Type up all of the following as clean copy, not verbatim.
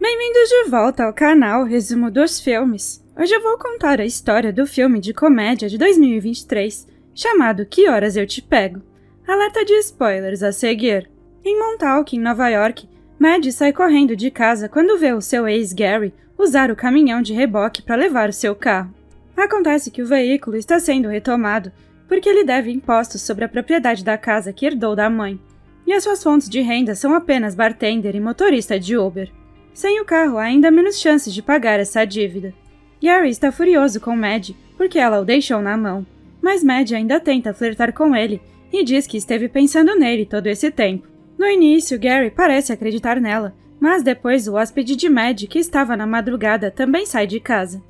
Bem-vindos de volta ao canal Resumo dos Filmes. Hoje eu vou contar a história do filme de comédia de 2023, chamado Que Horas Eu Te Pego? Alerta de spoilers a seguir. Em Montauk, em Nova York, Mad sai correndo de casa quando vê o seu ex Gary usar o caminhão de reboque para levar o seu carro. Acontece que o veículo está sendo retomado porque ele deve impostos sobre a propriedade da casa que herdou da mãe, e as suas fontes de renda são apenas bartender e motorista de Uber. Sem o carro, há ainda menos chances de pagar essa dívida. Gary está furioso com Mad porque ela o deixou na mão, mas Mad ainda tenta flertar com ele e diz que esteve pensando nele todo esse tempo. No início, Gary parece acreditar nela, mas depois o hóspede de Mad, que estava na madrugada, também sai de casa.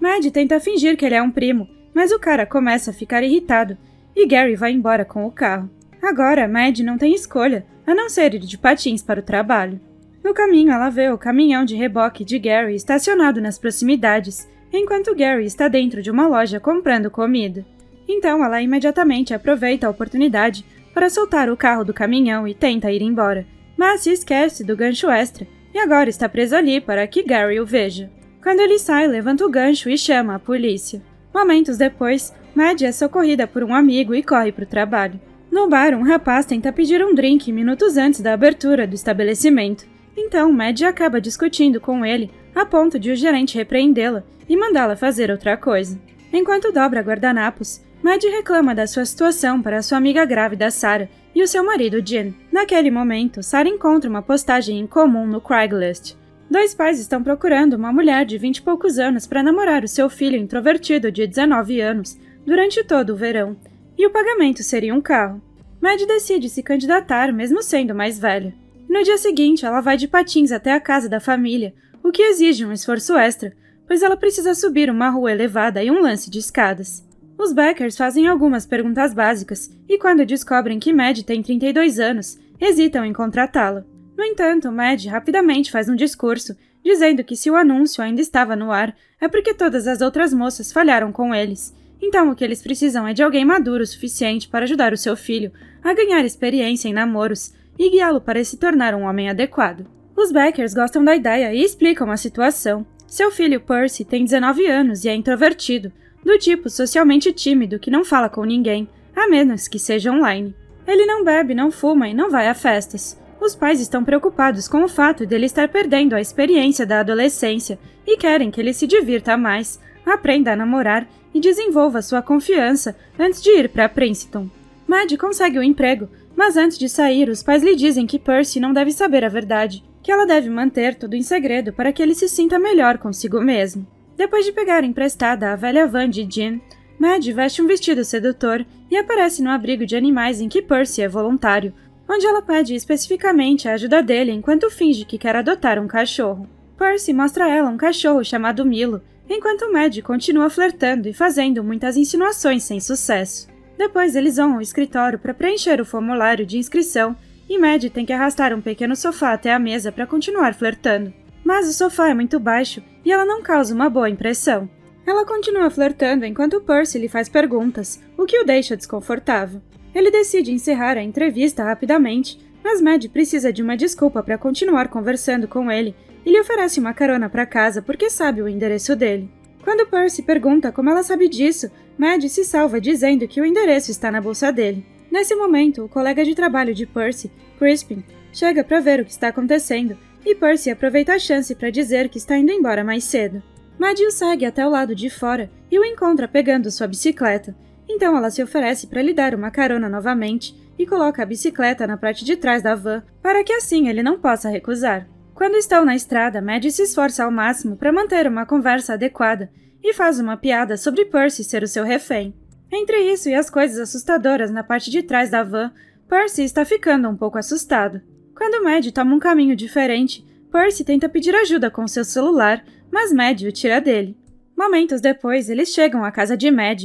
Mad tenta fingir que ele é um primo, mas o cara começa a ficar irritado e Gary vai embora com o carro. Agora, Mad não tem escolha, a não ser ir de patins para o trabalho. No caminho, ela vê o caminhão de reboque de Gary estacionado nas proximidades, enquanto Gary está dentro de uma loja comprando comida. Então, ela imediatamente aproveita a oportunidade para soltar o carro do caminhão e tenta ir embora, mas se esquece do gancho extra e agora está presa ali para que Gary o veja. Quando ele sai, levanta o gancho e chama a polícia. Momentos depois, Mad é socorrida por um amigo e corre para o trabalho. No bar, um rapaz tenta pedir um drink minutos antes da abertura do estabelecimento. Então, Mad acaba discutindo com ele, a ponto de o gerente repreendê-la e mandá-la fazer outra coisa. Enquanto dobra guardanapos, Mad reclama da sua situação para sua amiga grávida Sarah e o seu marido Jen. Naquele momento, Sarah encontra uma postagem em comum no Craigslist. Dois pais estão procurando uma mulher de 20 e poucos anos para namorar o seu filho introvertido de 19 anos durante todo o verão, e o pagamento seria um carro. Mad decide se candidatar mesmo sendo mais velha. No dia seguinte, ela vai de patins até a casa da família, o que exige um esforço extra, pois ela precisa subir uma rua elevada e um lance de escadas. Os Beckers fazem algumas perguntas básicas e, quando descobrem que Mad tem 32 anos, hesitam em contratá-la. No entanto, Mad rapidamente faz um discurso, dizendo que se o anúncio ainda estava no ar, é porque todas as outras moças falharam com eles. Então o que eles precisam é de alguém maduro o suficiente para ajudar o seu filho a ganhar experiência em namoros e guiá-lo para se tornar um homem adequado. Os Beckers gostam da ideia e explicam a situação. Seu filho Percy tem 19 anos e é introvertido, do tipo socialmente tímido que não fala com ninguém, a menos que seja online. Ele não bebe, não fuma e não vai a festas. Os pais estão preocupados com o fato dele estar perdendo a experiência da adolescência e querem que ele se divirta mais, aprenda a namorar e desenvolva sua confiança antes de ir para Princeton. Mad consegue o emprego, mas antes de sair, os pais lhe dizem que Percy não deve saber a verdade, que ela deve manter tudo em segredo para que ele se sinta melhor consigo mesmo. Depois de pegar emprestada a velha van de Jean, Mad veste um vestido sedutor e aparece no abrigo de animais em que Percy é voluntário, onde ela pede especificamente a ajuda dele enquanto finge que quer adotar um cachorro. Percy mostra a ela um cachorro chamado Milo, enquanto Mad continua flertando e fazendo muitas insinuações sem sucesso. Depois eles vão ao escritório para preencher o formulário de inscrição e Mad tem que arrastar um pequeno sofá até a mesa para continuar flertando. Mas o sofá é muito baixo e ela não causa uma boa impressão. Ela continua flertando enquanto Percy lhe faz perguntas, o que o deixa desconfortável. Ele decide encerrar a entrevista rapidamente, mas Mad precisa de uma desculpa para continuar conversando com ele e lhe oferece uma carona para casa porque sabe o endereço dele. Quando Percy pergunta como ela sabe disso, Mad se salva dizendo que o endereço está na bolsa dele. Nesse momento, o colega de trabalho de Percy, Crispin, chega para ver o que está acontecendo e Percy aproveita a chance para dizer que está indo embora mais cedo. Mad o segue até o lado de fora e o encontra pegando sua bicicleta. Então ela se oferece para lhe dar uma carona novamente e coloca a bicicleta na parte de trás da van para que assim ele não possa recusar. Quando estão na estrada, Mad se esforça ao máximo para manter uma conversa adequada e faz uma piada sobre Percy ser o seu refém. Entre isso e as coisas assustadoras na parte de trás da van, Percy está ficando um pouco assustado. Quando Mad toma um caminho diferente, Percy tenta pedir ajuda com seu celular, mas Mad o tira dele. Momentos depois, eles chegam à casa de Mad,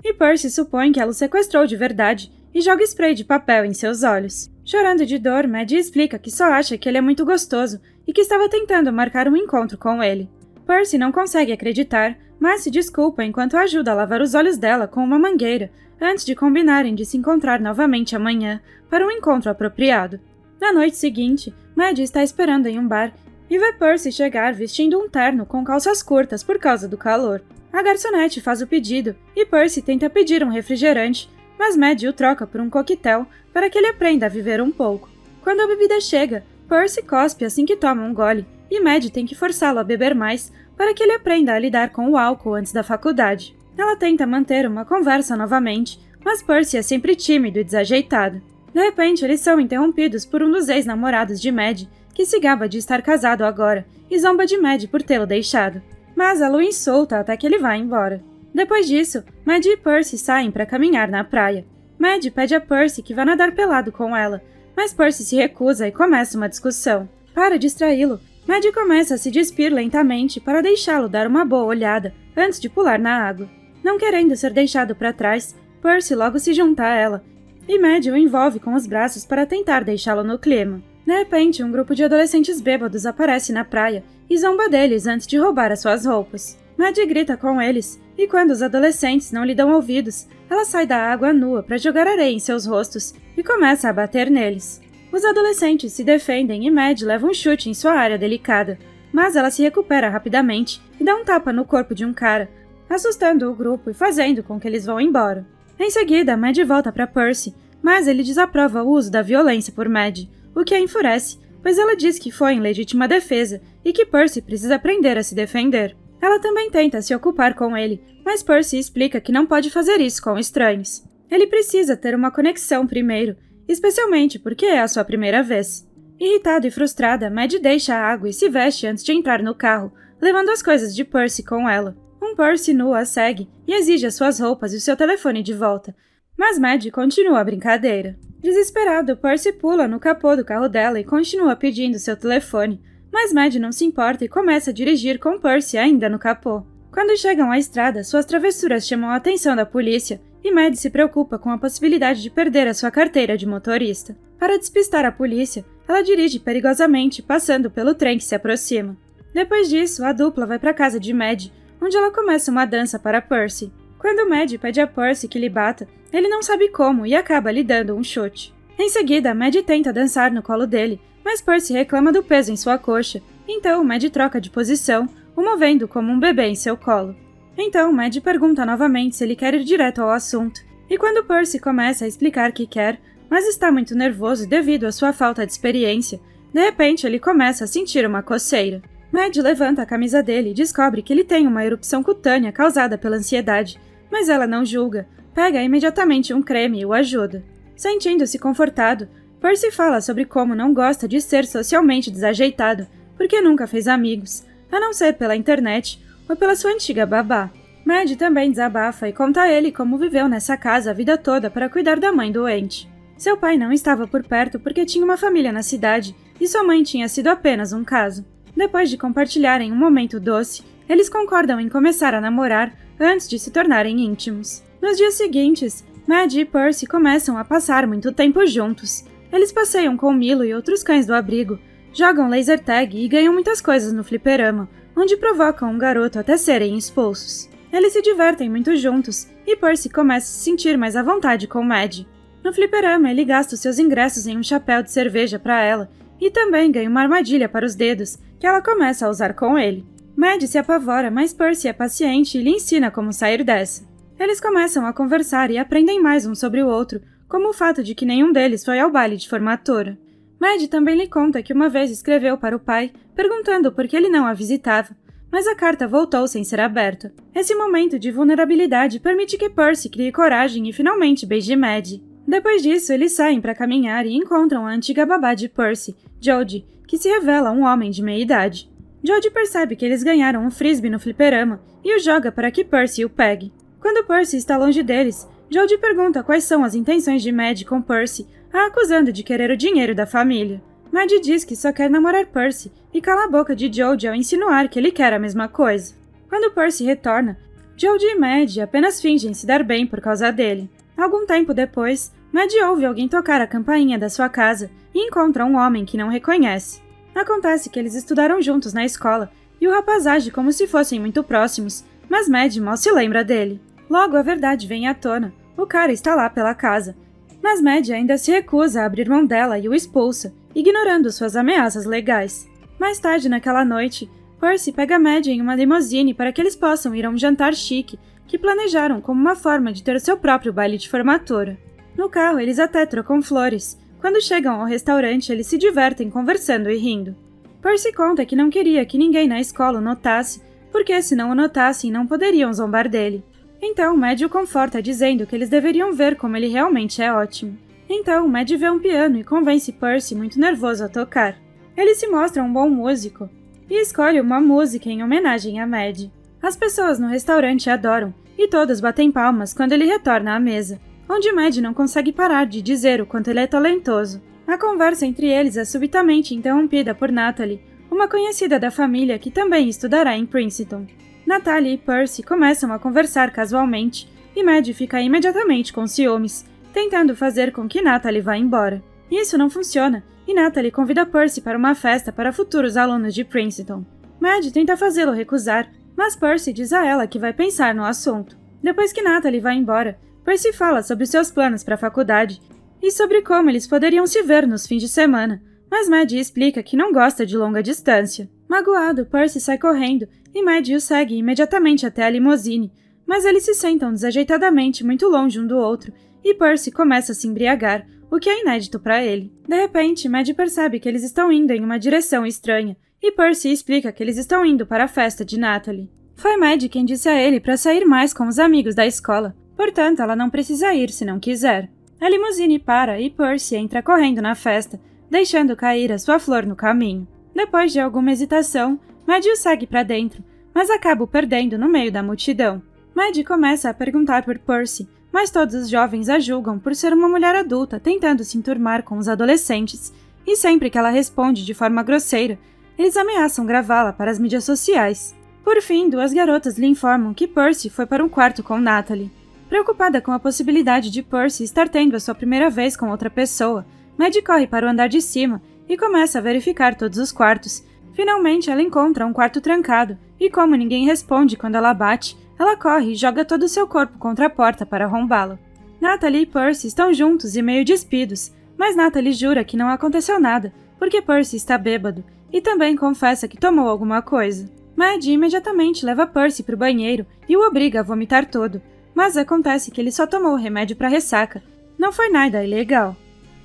e Percy supõe que ela o sequestrou de verdade e joga spray de papel em seus olhos. Chorando de dor, Mad explica que só acha que ele é muito gostoso e que estava tentando marcar um encontro com ele. Percy não consegue acreditar, mas se desculpa enquanto ajuda a lavar os olhos dela com uma mangueira, antes de combinarem de se encontrar novamente amanhã para um encontro apropriado. Na noite seguinte, Mad está esperando em um bar e vê Percy chegar vestindo um terno com calças curtas por causa do calor. A garçonete faz o pedido e Percy tenta pedir um refrigerante, mas Maddie o troca por um coquetel para que ele aprenda a viver um pouco. Quando a bebida chega, Percy cospe assim que toma um gole e Maddie tem que forçá-lo a beber mais para que ele aprenda a lidar com o álcool antes da faculdade. Ela tenta manter uma conversa novamente, mas Percy é sempre tímido e desajeitado. De repente, eles são interrompidos por um dos ex-namorados de Maddie, que se gaba de estar casado agora e zomba de Maddie por tê-lo deixado. Mas a o insulta até que ele vai embora. Depois disso, Maddie e Percy saem para caminhar na praia. Maddie pede a Percy que vá nadar pelado com ela, mas Percy se recusa e começa uma discussão. Para distraí-lo, Maddie começa a se despir lentamente para deixá-lo dar uma boa olhada antes de pular na água. Não querendo ser deixado para trás, Percy logo se junta a ela, e Maddie o envolve com os braços para tentar deixá-lo no clima. De repente, um grupo de adolescentes bêbados aparece na praia e zomba deles antes de roubar as suas roupas. Maddie grita com eles, e quando os adolescentes não lhe dão ouvidos, ela sai da água nua para jogar areia em seus rostos e começa a bater neles. Os adolescentes se defendem e Maddie leva um chute em sua área delicada, mas ela se recupera rapidamente e dá um tapa no corpo de um cara, assustando o grupo e fazendo com que eles vão embora. Em seguida, Maddie volta para Percy, mas ele desaprova o uso da violência por Maddie, o que a enfurece, pois ela diz que foi em legítima defesa e que Percy precisa aprender a se defender. Ela também tenta se ocupar com ele, mas Percy explica que não pode fazer isso com estranhos. Ele precisa ter uma conexão primeiro, especialmente porque é a sua primeira vez. Irritada e frustrada, Maddie deixa a água e se veste antes de entrar no carro, levando as coisas de Percy com ela. Um Percy nu a segue e exige as suas roupas e o seu telefone de volta, mas Maddie continua a brincadeira. Desesperado, Percy pula no capô do carro dela e continua pedindo seu telefone, mas Maddie não se importa e começa a dirigir com Percy ainda no capô. Quando chegam à estrada, suas travessuras chamam a atenção da polícia e Maddie se preocupa com a possibilidade de perder a sua carteira de motorista. Para despistar a polícia, ela dirige perigosamente, passando pelo trem que se aproxima. Depois disso, a dupla vai para a casa de Maddie, onde ela começa uma dança para Percy. Quando Maddie pede a Percy que lhe bata, ele não sabe como e acaba lhe dando um chute. Em seguida, Maddie tenta dançar no colo dele, mas Percy reclama do peso em sua coxa, então Maddie troca de posição, o movendo como um bebê em seu colo. Então Maddie pergunta novamente se ele quer ir direto ao assunto, e quando Percy começa a explicar que quer, mas está muito nervoso devido à sua falta de experiência, de repente ele começa a sentir uma coceira. Maddie levanta a camisa dele e descobre que ele tem uma erupção cutânea causada pela ansiedade, mas ela não julga, pega imediatamente um creme e o ajuda. Sentindo-se confortado, Percy fala sobre como não gosta de ser socialmente desajeitado, porque nunca fez amigos, a não ser pela internet ou pela sua antiga babá. Maddie também desabafa e conta a ele como viveu nessa casa a vida toda para cuidar da mãe doente. Seu pai não estava por perto porque tinha uma família na cidade e sua mãe tinha sido apenas um caso. Depois de compartilharem um momento doce, eles concordam em começar a namorar antes de se tornarem íntimos. Nos dias seguintes, Maddie e Percy começam a passar muito tempo juntos. Eles passeiam com Milo e outros cães do abrigo, jogam laser tag e ganham muitas coisas no fliperama, onde provocam um garoto até serem expulsos. Eles se divertem muito juntos e Percy começa a se sentir mais à vontade com Maddie. No fliperama, ele gasta os seus ingressos em um chapéu de cerveja para ela e também ganha uma armadilha para os dedos, que ela começa a usar com ele. Maddie se apavora, mas Percy é paciente e lhe ensina como sair dessa. Eles começam a conversar e aprendem mais um sobre o outro, como o fato de que nenhum deles foi ao baile de formatura. Maddie também lhe conta que uma vez escreveu para o pai, perguntando por que ele não a visitava, mas a carta voltou sem ser aberta. Esse momento de vulnerabilidade permite que Percy crie coragem e finalmente beije Maddie. Depois disso, eles saem para caminhar e encontram a antiga babá de Percy, Jodie, que se revela um homem de meia-idade. Jodie percebe que eles ganharam um frisbee no fliperama e o joga para que Percy o pegue. Quando Percy está longe deles, Jodie pergunta quais são as intenções de Maddie com Percy, a acusando de querer o dinheiro da família. Maddie diz que só quer namorar Percy e cala a boca de Jodie ao insinuar que ele quer a mesma coisa. Quando Percy retorna, Jodie e Maddie apenas fingem se dar bem por causa dele. Algum tempo depois, Maddie ouve alguém tocar a campainha da sua casa e encontra um homem que não reconhece. Acontece que eles estudaram juntos na escola e o rapaz age como se fossem muito próximos, mas Maddie mal se lembra dele. Logo a verdade vem à tona, o cara está lá pela casa, mas Maddie ainda se recusa a abrir mão dela e o expulsa, ignorando suas ameaças legais. Mais tarde naquela noite, Percy pega Maddie em uma limusine para que eles possam ir a um jantar chique que planejaram como uma forma de ter seu próprio baile de formatura. No carro, eles até trocam flores. Quando chegam ao restaurante, eles se divertem conversando e rindo. Percy conta que não queria que ninguém na escola o notasse, porque se não o notassem, não poderiam zombar dele. Então, Maddie o conforta dizendo que eles deveriam ver como ele realmente é ótimo. Então, Maddie vê um piano e convence Percy, muito nervoso, a tocar. Ele se mostra um bom músico e escolhe uma música em homenagem a Maddie. As pessoas no restaurante adoram e todas batem palmas quando ele retorna à mesa, onde Maddie não consegue parar de dizer o quanto ele é talentoso. A conversa entre eles é subitamente interrompida por Natalie, uma conhecida da família que também estudará em Princeton. Natalie e Percy começam a conversar casualmente e Maddie fica imediatamente com ciúmes, tentando fazer com que Natalie vá embora. Isso não funciona e Natalie convida Percy para uma festa para futuros alunos de Princeton. Maddie tenta fazê-lo recusar, mas Percy diz a ela que vai pensar no assunto. Depois que Natalie vai embora, Percy fala sobre seus planos para a faculdade e sobre como eles poderiam se ver nos fins de semana, mas Maddie explica que não gosta de longa distância. Magoado, Percy sai correndo e Maddie o segue imediatamente até a limusine, mas eles se sentam desajeitadamente muito longe um do outro e Percy começa a se embriagar, o que é inédito para ele. De repente, Maddie percebe que eles estão indo em uma direção estranha e Percy explica que eles estão indo para a festa de Natalie. Foi Maddie quem disse a ele para sair mais com os amigos da escola, portanto ela não precisa ir se não quiser. A limusine para e Percy entra correndo na festa, deixando cair a sua flor no caminho. Depois de alguma hesitação, Maddie o segue para dentro, mas acaba o perdendo no meio da multidão. Maddie começa a perguntar por Percy, mas todos os jovens a julgam por ser uma mulher adulta tentando se enturmar com os adolescentes, e sempre que ela responde de forma grosseira, eles ameaçam gravá-la para as mídias sociais. Por fim, duas garotas lhe informam que Percy foi para um quarto com Natalie. Preocupada com a possibilidade de Percy estar tendo a sua primeira vez com outra pessoa, Maddie corre para o andar de cima e começa a verificar todos os quartos. Finalmente, ela encontra um quarto trancado, e como ninguém responde quando ela bate, ela corre e joga todo o seu corpo contra a porta para arrombá-lo. Natalie e Percy estão juntos e meio despidos, mas Natalie jura que não aconteceu nada, porque Percy está bêbado, e também confessa que tomou alguma coisa. Maddie imediatamente leva Percy para o banheiro e o obriga a vomitar todo, mas acontece que ele só tomou o remédio para ressaca. Não foi nada ilegal.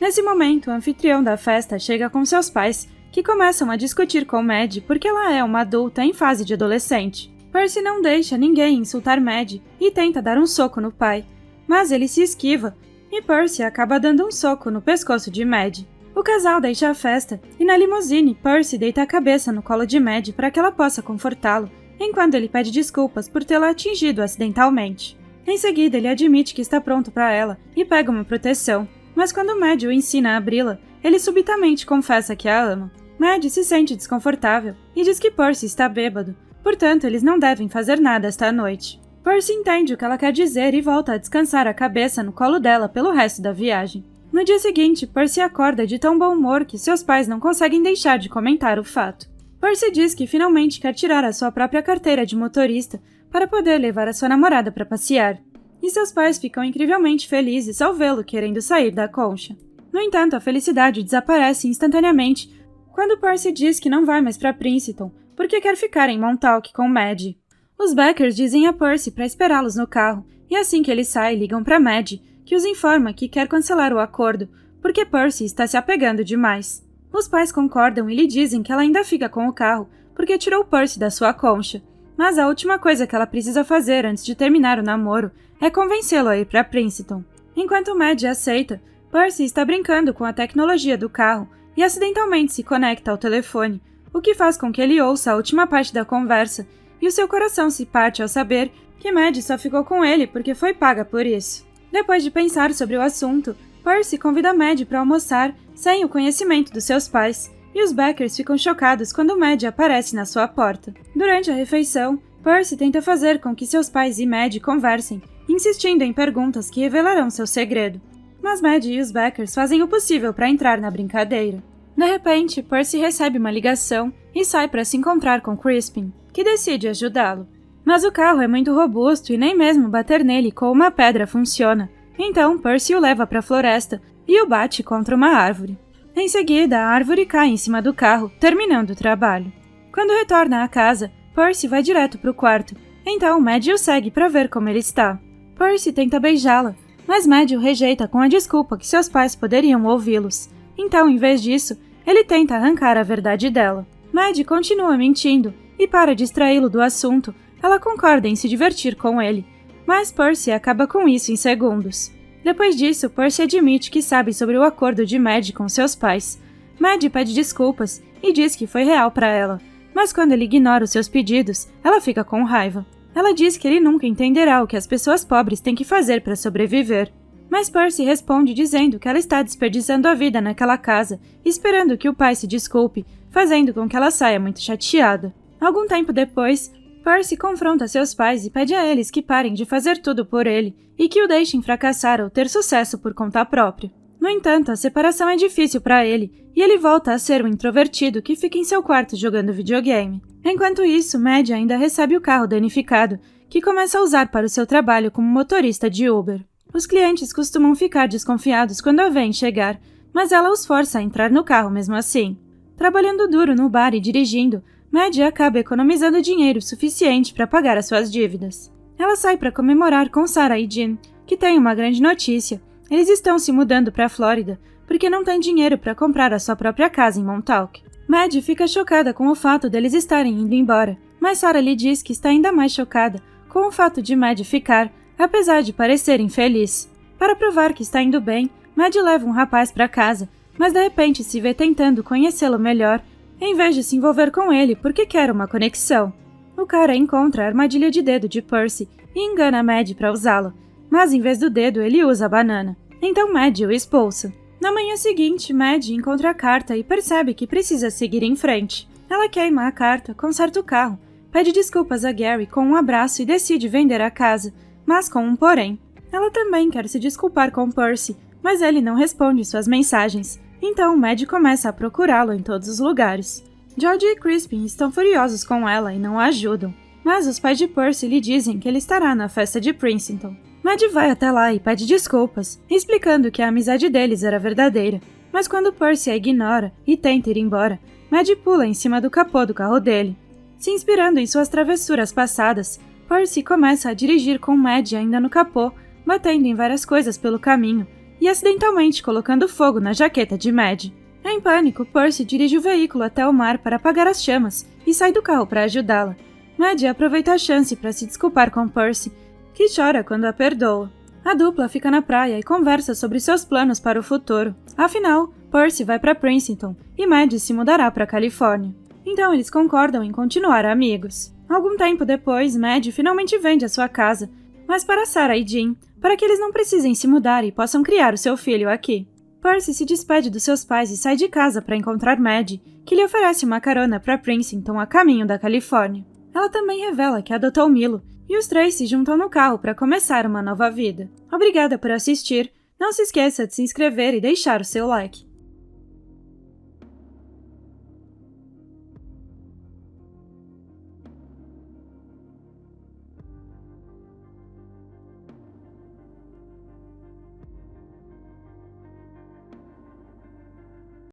Nesse momento, o anfitrião da festa chega com seus pais, que começam a discutir com Maddie porque ela é uma adulta em fase de adolescente. Percy não deixa ninguém insultar Maddie e tenta dar um soco no pai, mas ele se esquiva e Percy acaba dando um soco no pescoço de Maddie. O casal deixa a festa e na limusine Percy deita a cabeça no colo de Maddie para que ela possa confortá-lo, enquanto ele pede desculpas por tê-la atingido acidentalmente. Em seguida, ele admite que está pronto para ela e pega uma proteção, mas quando Maddie o ensina a abri-la, ele subitamente confessa que a ama. Maddie se sente desconfortável e diz que Percy está bêbado, portanto eles não devem fazer nada esta noite. Percy entende o que ela quer dizer e volta a descansar a cabeça no colo dela pelo resto da viagem. No dia seguinte, Percy acorda de tão bom humor que seus pais não conseguem deixar de comentar o fato. Percy diz que finalmente quer tirar a sua própria carteira de motorista para poder levar a sua namorada para passear, e seus pais ficam incrivelmente felizes ao vê-lo querendo sair da concha. No entanto, a felicidade desaparece instantaneamente quando Percy diz que não vai mais para Princeton porque quer ficar em Montauk com Maddie. Os Beckers dizem a Percy para esperá-los no carro, e assim que ele sai, ligam para Maddie, que os informa que quer cancelar o acordo, porque Percy está se apegando demais. Os pais concordam e lhe dizem que ela ainda fica com o carro, porque tirou Percy da sua concha, mas a última coisa que ela precisa fazer antes de terminar o namoro é convencê-lo a ir para Princeton. Enquanto Maddie aceita, Percy está brincando com a tecnologia do carro e acidentalmente se conecta ao telefone, o que faz com que ele ouça a última parte da conversa, e o seu coração se parte ao saber que Maddie só ficou com ele porque foi paga por isso. Depois de pensar sobre o assunto, Percy convida Maddie para almoçar sem o conhecimento dos seus pais, e os Beckers ficam chocados quando Maddie aparece na sua porta. Durante a refeição, Percy tenta fazer com que seus pais e Maddie conversem, insistindo em perguntas que revelarão seu segredo. Mas Maddie e os Beckers fazem o possível para entrar na brincadeira. De repente, Percy recebe uma ligação e sai para se encontrar com Crispin, que decide ajudá-lo. Mas o carro é muito robusto e nem mesmo bater nele com uma pedra funciona. Então, Percy o leva para a floresta e o bate contra uma árvore. Em seguida, a árvore cai em cima do carro, terminando o trabalho. Quando retorna à casa, Percy vai direto para o quarto, então Maddie o segue para ver como ele está. Percy tenta beijá-la, mas Maddie o rejeita com a desculpa que seus pais poderiam ouvi-los. Então, em vez disso, ele tenta arrancar a verdade dela. Maddie continua mentindo, e para distraí-lo do assunto, ela concorda em se divertir com ele, mas Percy acaba com isso em segundos. Depois disso, Percy admite que sabe sobre o acordo de Maddie com seus pais. Maddie pede desculpas e diz que foi real para ela, mas quando ele ignora os seus pedidos, ela fica com raiva. Ela diz que ele nunca entenderá o que as pessoas pobres têm que fazer para sobreviver. Mas Percy responde dizendo que ela está desperdiçando a vida naquela casa, esperando que o pai se desculpe, fazendo com que ela saia muito chateada. Algum tempo depois, Percy confronta seus pais e pede a eles que parem de fazer tudo por ele e que o deixem fracassar ou ter sucesso por conta própria. No entanto, a separação é difícil para ele e ele volta a ser um introvertido que fica em seu quarto jogando videogame. Enquanto isso, Maddie ainda recebe o carro danificado, que começa a usar para o seu trabalho como motorista de Uber. Os clientes costumam ficar desconfiados quando a veem chegar, mas ela os força a entrar no carro mesmo assim. Trabalhando duro no bar e dirigindo, Maddie acaba economizando dinheiro suficiente para pagar as suas dívidas. Ela sai para comemorar com Sarah e Jean, que têm uma grande notícia. Eles estão se mudando para a Flórida porque não têm dinheiro para comprar a sua própria casa em Montauk. Maddie fica chocada com o fato deles estarem indo embora, mas Sarah lhe diz que está ainda mais chocada com o fato de Maddie ficar, apesar de parecer infeliz. Para provar que está indo bem, Maddie leva um rapaz para casa, mas de repente se vê tentando conhecê-lo melhor, em vez de se envolver com ele porque quer uma conexão. O cara encontra a armadilha de dedo de Percy e engana Maddie para usá-la, mas em vez do dedo ele usa a banana. Então Maddie o expulsa. Na manhã seguinte, Maddie encontra a carta e percebe que precisa seguir em frente. Ela queima a carta, conserta o carro, pede desculpas a Gary com um abraço e decide vender a casa, mas com um porém. Ela também quer se desculpar com Percy, mas ele não responde suas mensagens. Então Maddie começa a procurá-lo em todos os lugares. George e Crispin estão furiosos com ela e não a ajudam, mas os pais de Percy lhe dizem que ele estará na festa de Princeton. Maddie vai até lá e pede desculpas, explicando que a amizade deles era verdadeira, mas quando Percy a ignora e tenta ir embora, Maddie pula em cima do capô do carro dele. Se inspirando em suas travessuras passadas, Percy começa a dirigir com Maddie ainda no capô, batendo em várias coisas pelo caminho, e acidentalmente colocando fogo na jaqueta de Maddie. Em pânico, Percy dirige o veículo até o mar para apagar as chamas e sai do carro para ajudá-la. Maddie aproveita a chance para se desculpar com Percy, que chora quando a perdoa. A dupla fica na praia e conversa sobre seus planos para o futuro. Afinal, Percy vai para Princeton e Maddie se mudará para a Califórnia. Então eles concordam em continuar amigos. Algum tempo depois, Maddie finalmente vende a sua casa, mas para Sarah e Jean, para que eles não precisem se mudar e possam criar o seu filho aqui. Percy se despede dos seus pais e sai de casa para encontrar Maddie, que lhe oferece uma carona para Princeton a caminho da Califórnia. Ela também revela que adotou Milo, e os três se juntam no carro para começar uma nova vida. Obrigada por assistir, não se esqueça de se inscrever e deixar o seu like.